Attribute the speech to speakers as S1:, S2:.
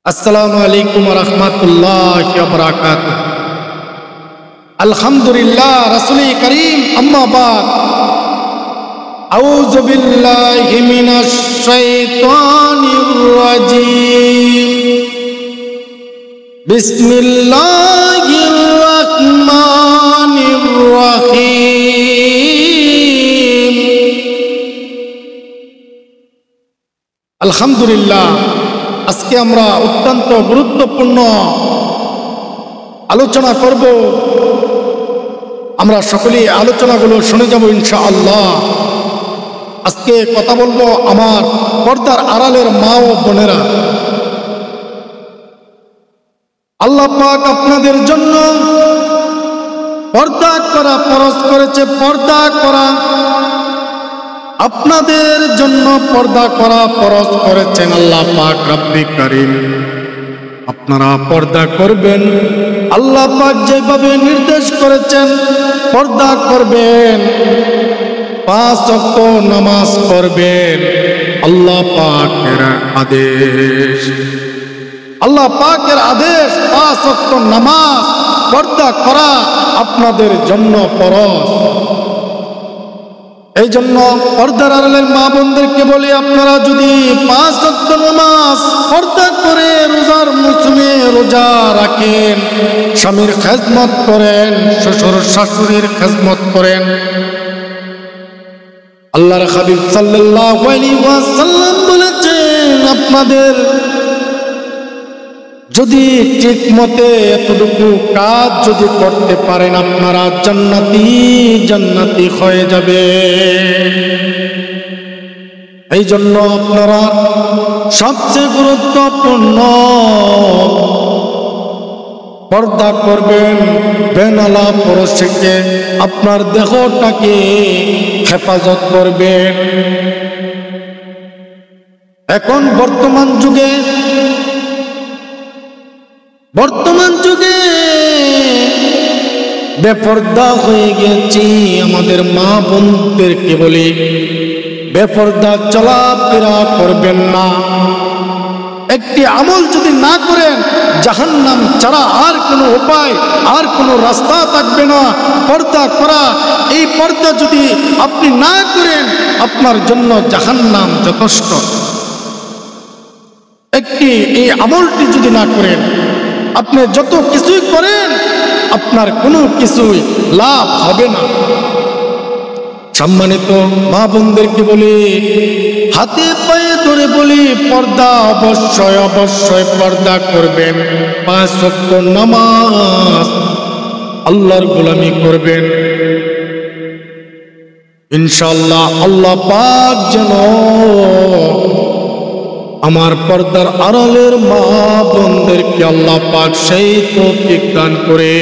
S1: আসসালামু আলাইকুম ওয়া রাহমাতুল্লাহি ওয়া বারাকাতুহু। আলহামদুলিল্লাহ, রাসূলে কারীম, আম্মা বাদ। আউযু বিল্লাহি মিনাশ শাইতানির রাজীম। বিসমিল্লাহির রাহমানির রাহিম। আলহামদুলিল্লাহ, আজকে আমরা অত্যন্ত গুরুত্বপূর্ণ আলোচনা করব। আমরা সকলেই আলোচনাগুলো শুনে যাব ইনশাআল্লাহ। আজকে কথা বলবো আমার পর্দার আড়ালের মা ও বোনেরা। আল্লাহ পাক আপনাদের জন্য পর্দা করা ফরজ করেছে। পর্দা করা আপনাদের জন্য পর্দা করা ফরজ করেছেন আল্লাহ পাক রব্বি কারীম। আপনারা পর্দা করবেন, আল্লাহ পাক যেভাবে নির্দেশ করেছেন পর্দা করবেন, 5 ওয়াক্ত নামাজ পড়বেন। আল্লাহ পাকের আদেশ, আল্লাহ পাকের আদেশ 5 ওয়াক্ত নামাজ পর্দা করা আপনাদের জন্য ফরজ। এই জন্য পর্দার আড়ালের মা বোনদেরকে বলি, আপনারা যদি 5 ওয়াক্ত নামাজ পর্দা করে রোজার মৌসুমে রোজা রাখেন, স্বামীর খেদমত করেন, শ্বশুর শাশুড়ির খেদমত করেন, আল্লাহর হাবিব সাল্লাল্লাহু আলাইহি ওয়াসাল্লাম বলেছেন, আপনাদের যদি ঠিক মতে এতটুকু কাজ যদি করতে পারেন, আপনারা জান্নাতি হয়ে যাবে। এই জন্য আপনারা সবচেয়ে গুরুত্বপূর্ণ পর্দা করবেন। বেনালা পুরুষকে আপনার দেহটাকে হেফাজত করবেন। এখন বর্তমান যুগে বেপর্দা হয়ে গেছি। আমাদের মা বোনদেরকে বলি, বেপর্দা চলাফেরা করবেন না। একটি আমল যদি না করেন, জাহান্নাম ছাড়া আর কোনো উপায়, আর কোনো রাস্তা থাকবে না পর্দা করা। এই পর্দা যদি আপনি না করেন, আপনার জন্য জাহান্নাম যথেষ্ট। এই আমলটি যদি না করেন, আপনি যত কিছুই করেন আপনার কোনো কিছুই লাভ হবে না। সম্মানিত মা বোনদেরকে বলি, হাতে পায়ে ধরে বলি, পর্দা অবশ্যই পর্দা করবেন। 5 ওয়াক্ত নামাজ আল্লাহর গোলামি করবেন। ইনশাআল্লাহ আল্লাহ পাক যেন আমার পর্দার আড়ালের মা বোনদেরকে আল্লাহ পাক সেই তৌফিক দান করে।